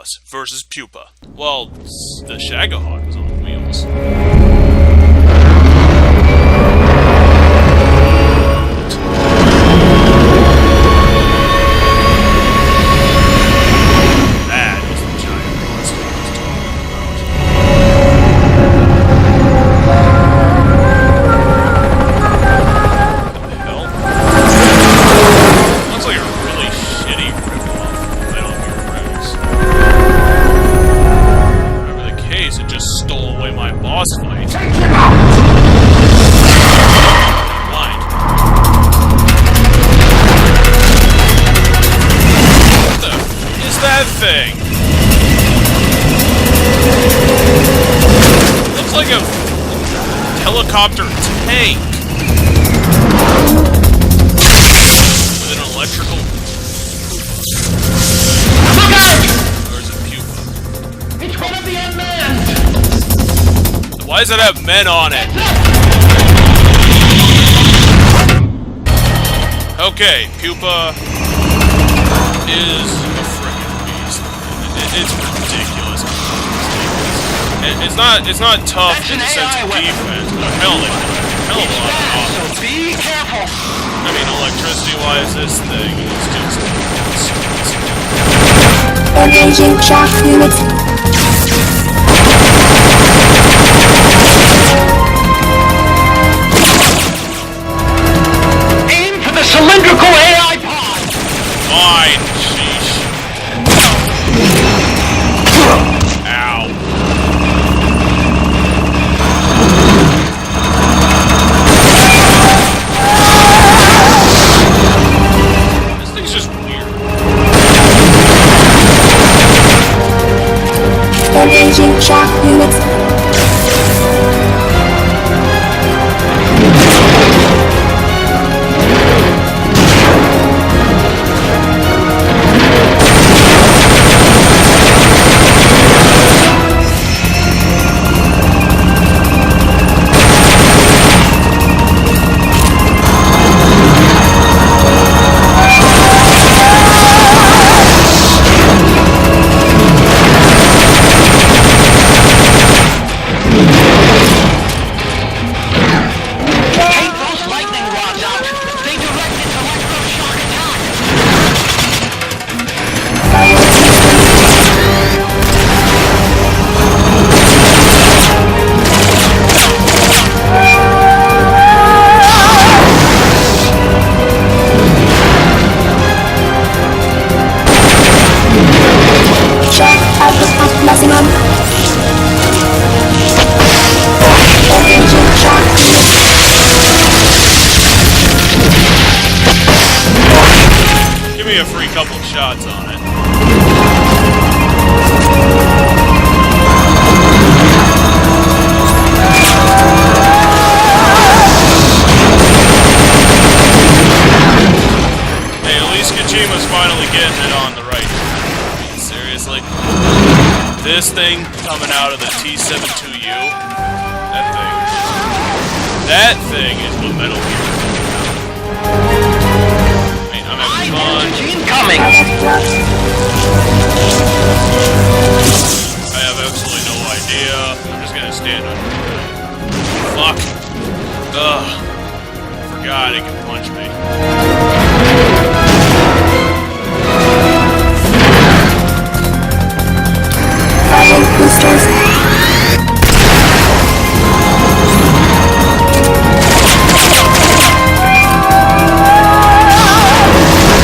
boss versus Pupa. Well, the Shagahawk was on the wheels. That is the giant monster I was talking about. What the hell? Looks like a really shitty rip-off of Metal Gear Rex. Whatever the case, it just stole away my boss fight. Blind. What the is that thing? Looks like a helicopter tank. With an electrical... Or is it Pupa? It's one of the unmanned! Why does it have men on it? Okay, Pupa is a friggin' beast. It's ridiculous. It's not tough in the sense of defense, but hell of a lot of offense. So be careful! I mean, electricity-wise, this thing is just... Engaging shock units. Aim for the cylindrical AI pod! Fine, sheesh. Ow. This thing's just weird. Engaging shock units. Take those lightning rods out! They direct its electroshock attack! Shock output at maximum. Engaging shock units. Give me a free couple of shots on it. Hey, at least Kojima's finally getting it on the right. I mean, seriously? This thing coming out of the T-72U? That thing is what Metal Gear is all about. I mean, I'm having fun. Incoming! I have absolutely no idea. I'm just gonna stand under it. Fuck. Ugh. Forgot it can punch me. Firing boosters.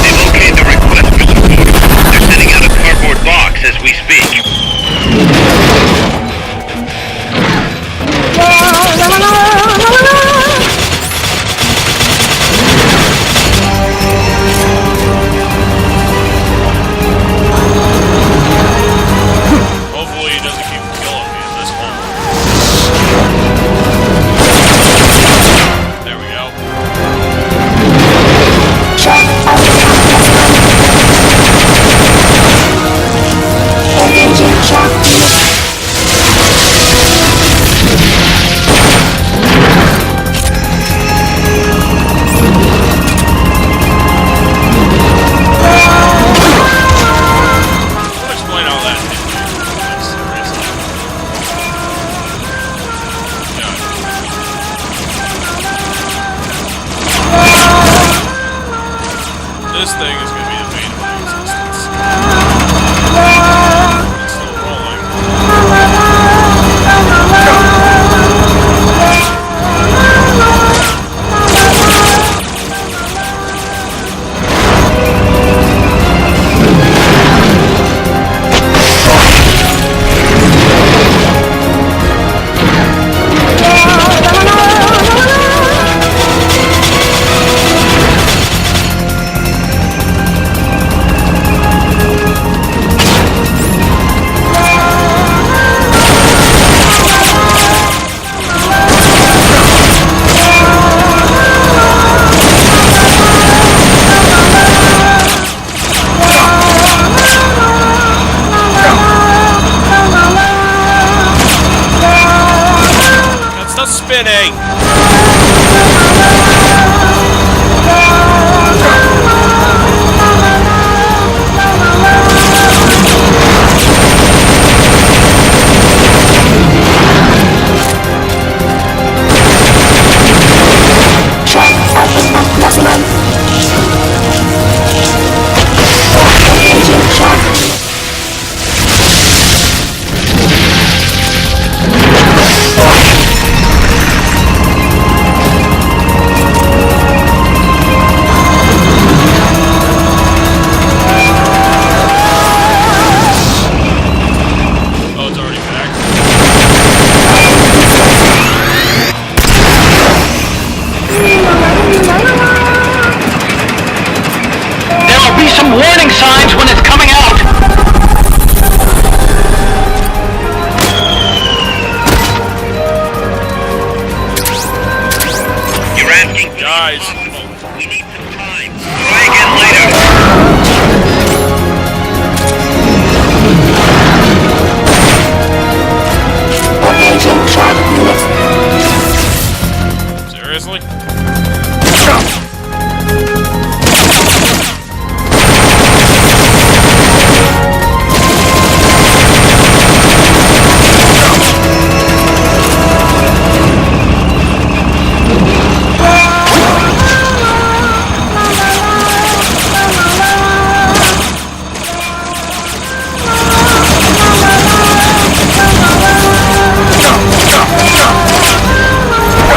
They've okayed the request for support. They're sending out a cardboard box as we speak. winning! Shock output at maximum. Engaging shock. Oh, it's already back. There will be some warning signs when it's coming out. You're asking for Guys. we need some time. Try again later. Engaging shock unit. Seriously?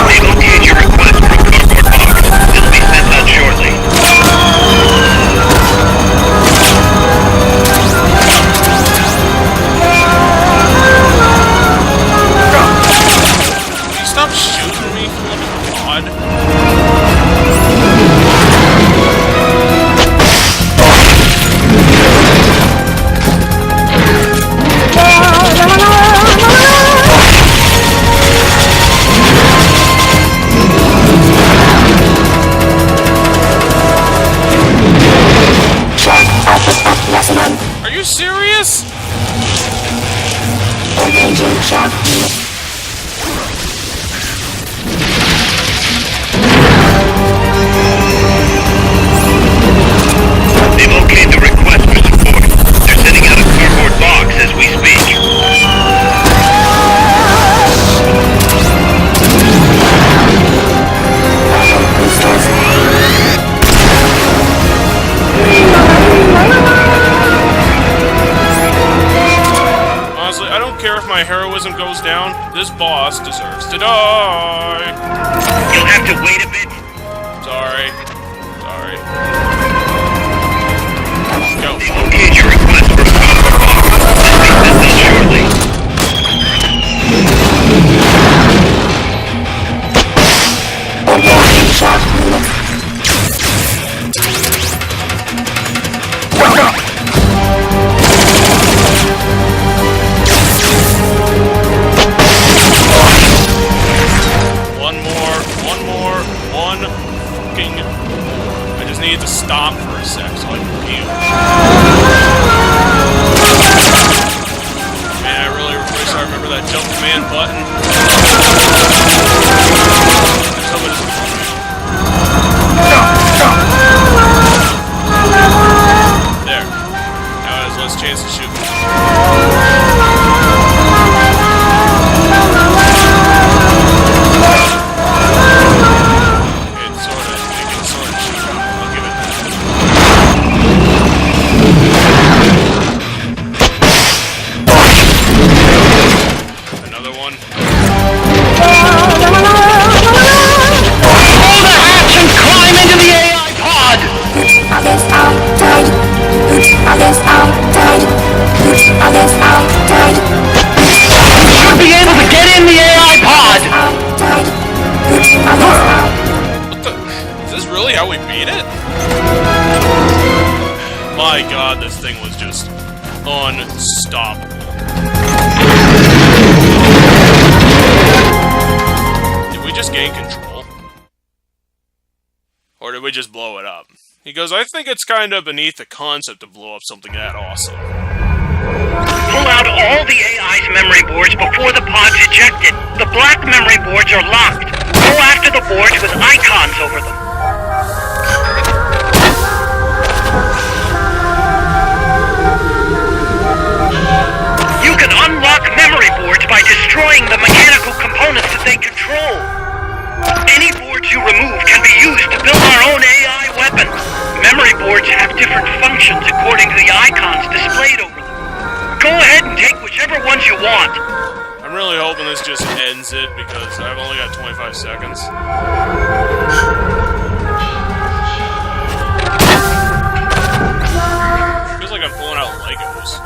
Relocate your request for a cardboard box. It'll be sent out shortly. Can you stop shooting me for the love of God? Shock output at maximum. Are you serious? Engaging shock unit. They've okayed the request for support. They're sending out a cardboard box as we speak. Partial boosters. Honestly, I don't care if my heroism goes down. This boss deserves to die. You'll have to wait a bit. Sorry. Sorry. Go. They've okayed your request for a cardboard box. It'll be sent out shortly. Engaging shock unit. One fucking... I just need to stop for a sec so I can heal. Man, I really wish I remember that jump command button. Somebody's behind me. There. Now it has less chance to shoot me. How we beat it? My god, this thing was just unstoppable. Did we just gain control? Or did we just blow it up? He goes, I think it's kind of beneath the concept to blow up something that awesome. Pull out all the AI's memory boards before the pod's ejected. The black memory boards are locked. Go after the boards with icons over them. You can unlock memory boards by destroying the mechanical components that they control. Any boards you remove can be used to build our own AI weapon. Memory boards have different functions according to the icons displayed over them. Go ahead and take whichever ones you want. I'm really hoping this just ends it because I've only got 25 seconds. Feels like I'm pulling out Legos.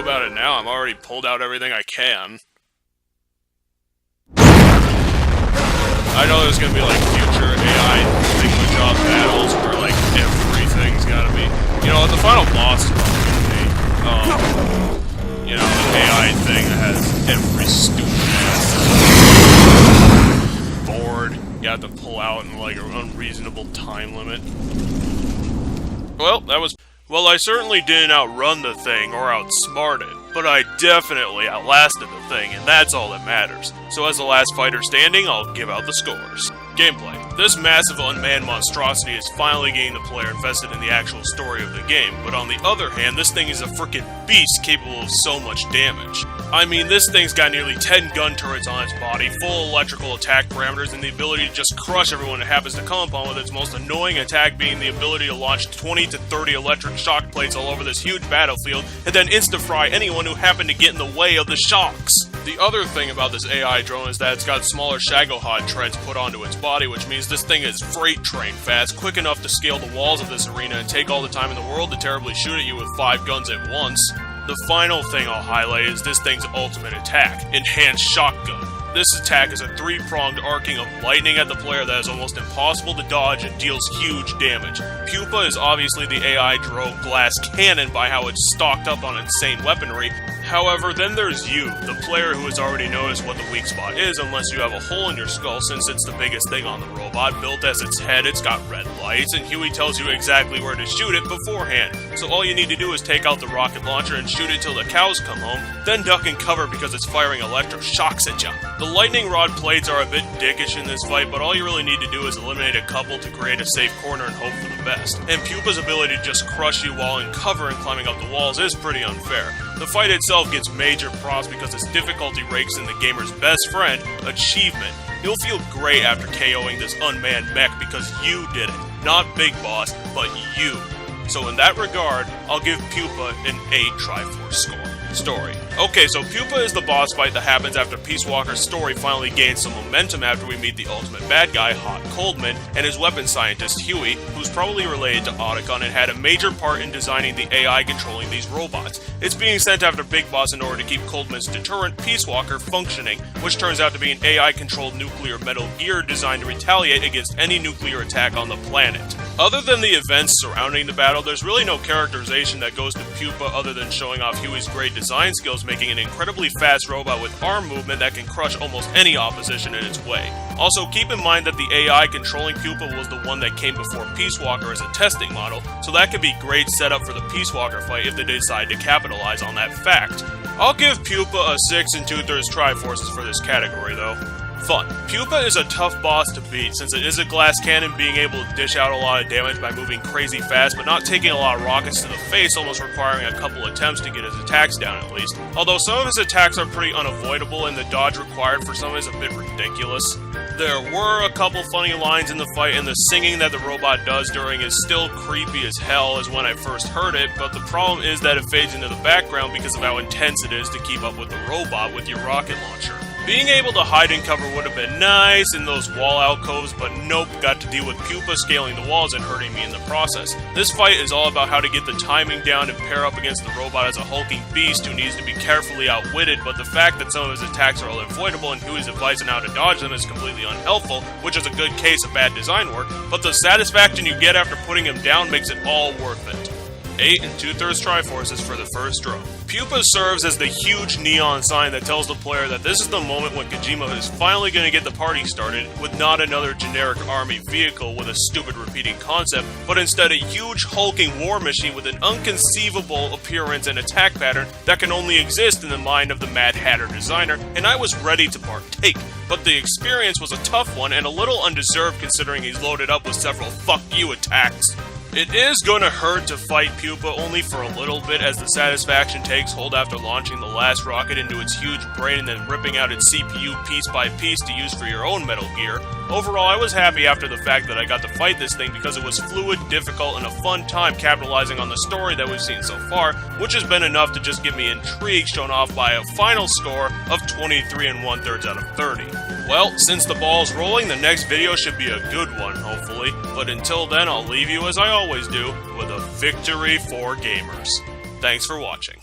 About it now. I'm already pulled out everything I can. I know there's gonna be like future AI thingamajig battles where like everything's gotta be, you know, the final boss is probably gonna be, you know, an AI thing that has every stupid ass board you have to pull out in like an unreasonable time limit. Well, that was. Well, I certainly didn't outrun the thing or outsmart it, but I definitely outlasted the thing, and that's all that matters. So as the last fighter standing, I'll give out the scores. Gameplay. This massive unmanned monstrosity is finally getting the player invested in the actual story of the game, but on the other hand, this thing is a frickin' beast capable of so much damage. I mean, this thing's got nearly 10 gun turrets on its body, full electrical attack parameters, and the ability to just crush everyone it happens to come upon, with its most annoying attack being the ability to launch 20 to 30 electric shock plates all over this huge battlefield, and then insta-fry anyone who happened to get in the way of the shocks. The other thing about this AI drone is that it's got smaller Shagohod treads put onto its body, which means this thing is freight train fast, quick enough to scale the walls of this arena and take all the time in the world to terribly shoot at you with 5 guns at once. The final thing I'll highlight is this thing's ultimate attack, Enhanced Shotgun. This attack is a 3-pronged arcing of lightning at the player that is almost impossible to dodge and deals huge damage. Pupa is obviously the AI drone glass cannon by how it's stocked up on insane weaponry. However, then there's you, the player who has already noticed what the weak spot is unless you have a hole in your skull, since it's the biggest thing on the robot. Built as its head, it's got red lights, and Huey tells you exactly where to shoot it beforehand. So all you need to do is take out the rocket launcher and shoot it till the cows come home, then duck and cover because it's firing electro shocks at you. The lightningrod plates are a bit dickish in this fight, but all you really need to do is eliminate a couple to create a safe corner and hope for the best. And Pupa's ability to just crush you while in cover and climbing up the walls is pretty unfair. The fight itself gets major props because its difficulty rakes in the gamer's best friend, Achievement. You'll feel great after KOing this unmanned mech because you did it. Not Big Boss, but you. So in that regard, I'll give Pupa an A Triforce score. Story. Okay, so Pupa is the boss fight that happens after Peace Walker's story finally gains some momentum after we meet the ultimate bad guy, Hot Coldman, and his weapon scientist, Huey, who's probably related to Otacon and had a major part in designing the AI controlling these robots. It's being sent after Big Boss in order to keep Coldman's deterrent, Peace Walker, functioning, which turns out to be an AI-controlled nuclear Metal Gear designed to retaliate against any nuclear attack on the planet. Other than the events surrounding the battle, there's really no characterization that goes to Pupa other than showing off Huey's great design skills, making an incredibly fast robot with arm movement that can crush almost any opposition in its way. Also, keep in mind that the AI controlling Pupa was the one that came before Peace Walker as a testing model, so that could be great setup for the Peace Walker fight if they decide to capitalize on that fact. I'll give Pupa a 6 2/3 Triforces for this category though. Fun. Pupa is a tough boss to beat, since it is a glass cannon being able to dish out a lot of damage by moving crazy fast, but not taking a lot of rockets to the face, almost requiring a couple attempts to get his attacks down at least. Although some of his attacks are pretty unavoidable, and the dodge required for some is a bit ridiculous. There were a couple funny lines in the fight, and the singing that the robot does during is still creepy as hell as when I first heard it, but the problem is that it fades into the background because of how intense it is to keep up with the robot with your rocket launcher. Being able to hide and cover would have been nice in those wall alcoves, but nope, got to deal with Pupa scaling the walls and hurting me in the process. This fight is all about how to get the timing down and pair up against the robot as a hulking beast who needs to be carefully outwitted, but the fact that some of his attacks are unavoidable and Huey's advice on how to dodge them is completely unhelpful, which is a good case of bad design work, but the satisfaction you get after putting him down makes it all worth it. 8 2/3 Triforces for the first drone. Pupa serves as the huge neon sign that tells the player that this is the moment when Kojima is finally going to get the party started with not another generic army vehicle with a stupid repeating concept, but instead a huge hulking war machine with an unconceivable appearance and attack pattern that can only exist in the mind of the Mad Hatter designer, and I was ready to partake. But the experience was a tough one and a little undeserved considering he's loaded up with several fuck you attacks. It is gonna hurt to fight Pupa only for a little bit as the satisfaction takes hold after launching the last rocket into its huge brain and then ripping out its CPU piece by piece to use for your own Metal Gear. Overall, I was happy after the fact that I got to fight this thing because it was fluid, difficult, and a fun time capitalizing on the story that we've seen so far, which has been enough to just give me intrigue shown off by a final score of 23 1/3 out of 30. Well, since the ball's rolling, the next video should be a good one, hopefully. But until then, I'll leave you as I always do, with a victory for gamers. Thanks for watching.